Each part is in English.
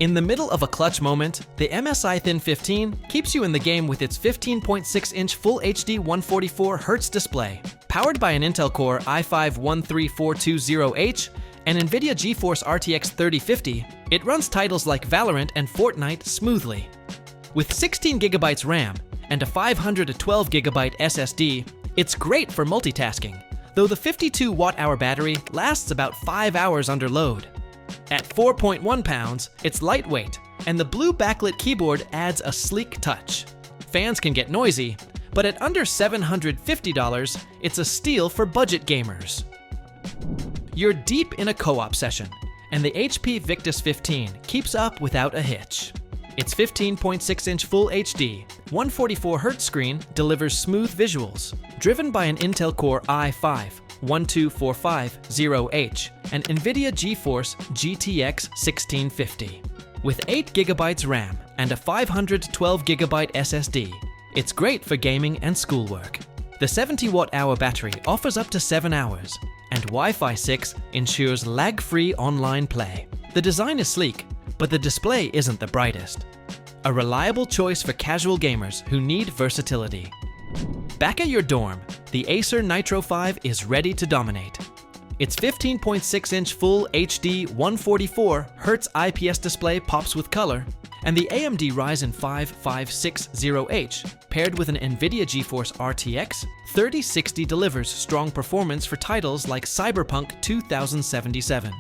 In the middle of a clutch moment, the MSI Thin 15 keeps you in the game with its 15.6-inch Full HD 144Hz display. Powered by an Intel Core i5-13420H and NVIDIA GeForce RTX 3050, it runs titles like Valorant and Fortnite smoothly. With 16GB RAM and a 512GB SSD, it's great for multitasking, though the 52 Wh battery lasts about 5 hours under load. At 4.1 pounds, it's lightweight, and the blue backlit keyboard adds a sleek touch. Fans can get noisy, but at under $750, it's a steal for budget gamers. You're deep in a co-op session, and the HP Victus 15 keeps up without a hitch. Its 15.6-inch Full HD 144Hz screen delivers smooth visuals, driven by an Intel Core i5-12450H and NVIDIA GeForce GTX 1650. With 8GB RAM and a 512GB SSD, it's great for gaming and schoolwork. The 70 Wh battery offers up to 7 hours, and Wi-Fi 6 ensures lag-free online play. The design is sleek, but the display isn't the brightest. A reliable choice for casual gamers who need versatility. Back at your dorm, the Acer Nitro V is ready to dominate. Its 15.6-inch Full HD 144Hz IPS display pops with color, and the AMD Ryzen 5 560H, paired with an NVIDIA GeForce RTX 3060, delivers strong performance for titles like Cyberpunk 2077.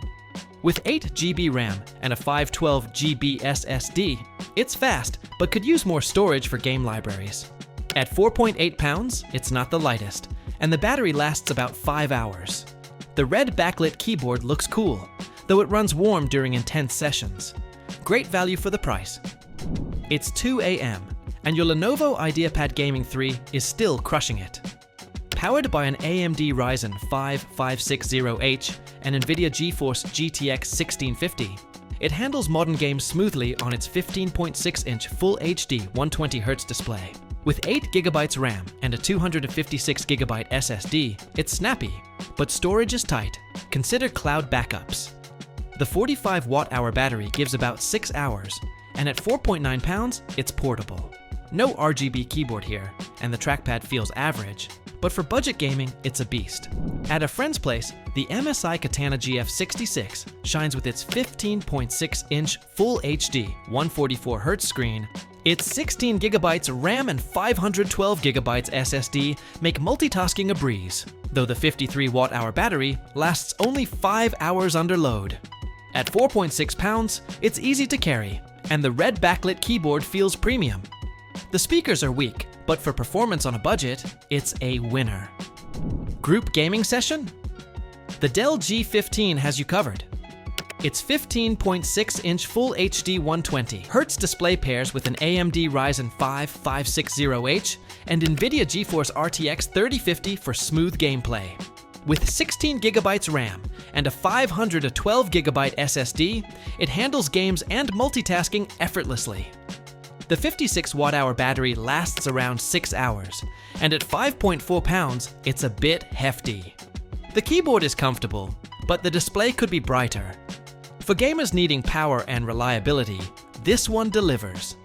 With 8GB RAM and a 512GB SSD, it's fast, but could use more storage for game libraries. At 4.8 pounds, it's not the lightest, and the battery lasts about 5 hours. The red backlit keyboard looks cool, though it runs warm during intense sessions. Great value for the price. It's 2 AM, and your Lenovo IdeaPad Gaming 3 is still crushing it. Powered by an AMD Ryzen 5 560H and NVIDIA GeForce GTX 1650, it handles modern games smoothly on its 15.6-inch Full HD 120Hz display. With 8GB RAM and a 256GB SSD, it's snappy, but storage is tight. Consider cloud backups. The 45 Wh battery gives about 6 hours, and at 4.9 pounds, it's portable. No RGB keyboard here, and the trackpad feels average, but for budget gaming, it's a beast. At a friend's place, the MSI Katana GF66 shines with its 15.6-inch Full HD 144Hz screen. Its 16GB RAM and 512GB SSD make multitasking a breeze, though the 53 Wh battery lasts only 5 hours under load. At 4.6 pounds, it's easy to carry, and the red backlit keyboard feels premium. The speakers are weak, but for performance on a budget, it's a winner. Group gaming session? The Dell G15 has you covered. Its 15.6-inch Full HD 120Hz display pairs with an AMD Ryzen 5 560H and NVIDIA GeForce RTX 3050 for smooth gameplay. With 16GB RAM and a 512GB SSD, it handles games and multitasking effortlessly. The 56 Wh battery lasts around 6 hours, and at 5.4 pounds, it's a bit hefty. The keyboard is comfortable, but the display could be brighter. For gamers needing power and reliability, this one delivers.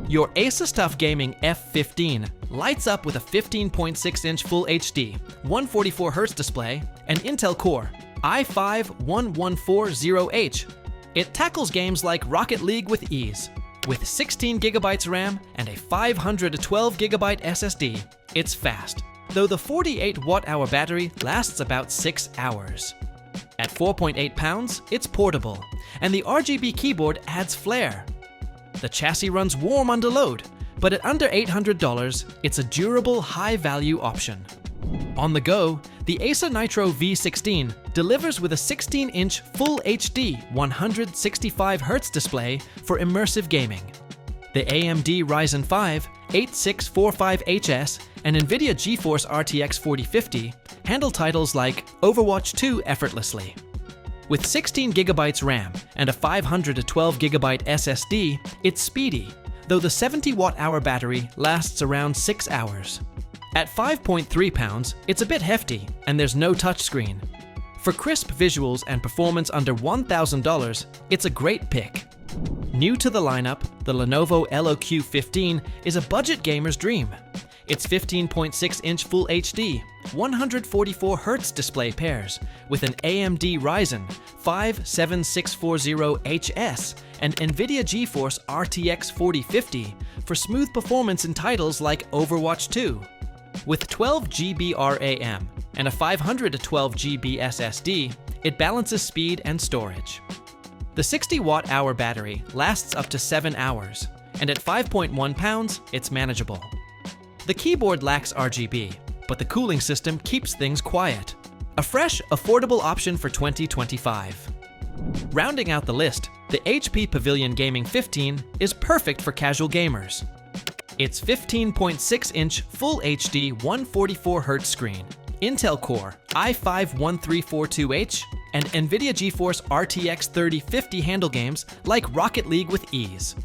Your ASUS TUF Gaming F15 lights up with a 15.6-inch Full HD 144Hz display and Intel Core i5-1140H. It tackles games like Rocket League with ease. With 16GB RAM and a 512GB SSD, it's fast, though the 48 Wh battery lasts about 6 hours. At 4.8 pounds, it's portable, and the RGB keyboard adds flair. The chassis runs warm under load, but at under $800, it's a durable, high-value option. On the go, the Acer Nitro V16 delivers with a 16-inch Full HD 165Hz display for immersive gaming. The AMD Ryzen 5 8645HS and NVIDIA GeForce RTX 4050 handle titles like Overwatch 2 effortlessly. With 16GB RAM and a 512GB SSD, it's speedy, though the 70 Wh battery lasts around 6 hours. At 5.3 pounds, it's a bit hefty, and there's no touchscreen. For crisp visuals and performance under $1,000, it's a great pick. New to the lineup, the Lenovo LOQ 15 is a budget gamer's dream. Its 15.6-inch Full HD, 144Hz display pairs with an AMD Ryzen 5 7640HS and NVIDIA GeForce RTX 4050 for smooth performance in titles like Overwatch 2. With 12GB RAM and a 512GB SSD, it balances speed and storage. The 60-watt-hour battery lasts up to 7 hours, and at 5.1 pounds, it's manageable. The keyboard lacks RGB, but the cooling system keeps things quiet. A fresh, affordable option for 2025. Rounding out the list, the HP Pavilion Gaming F15 is perfect for casual gamers. Its 15.6-inch Full HD 144Hz screen, Intel Core i5-1342H, and NVIDIA GeForce RTX 3050 handle games like Rocket League with ease.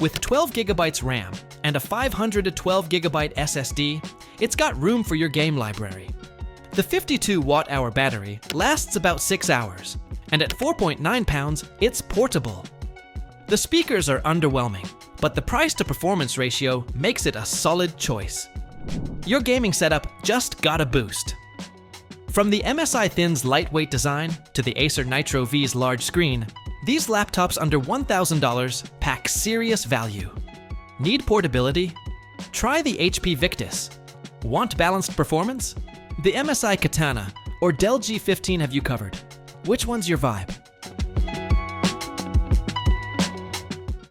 With 12GB RAM and a 512GB SSD, it's got room for your game library. The 52-watt-hour battery lasts about 6 hours, and at 4.9 pounds, it's portable. The speakers are underwhelming, but the price-to-performance ratio makes it a solid choice. Your gaming setup just got a boost. From the MSI Thin's lightweight design to the Acer Nitro V's large screen, these laptops under $1,000 pack serious value. Need portability? Try the HP Victus. Want balanced performance? The MSI Katana or Dell G15 have you covered. Which one's your vibe?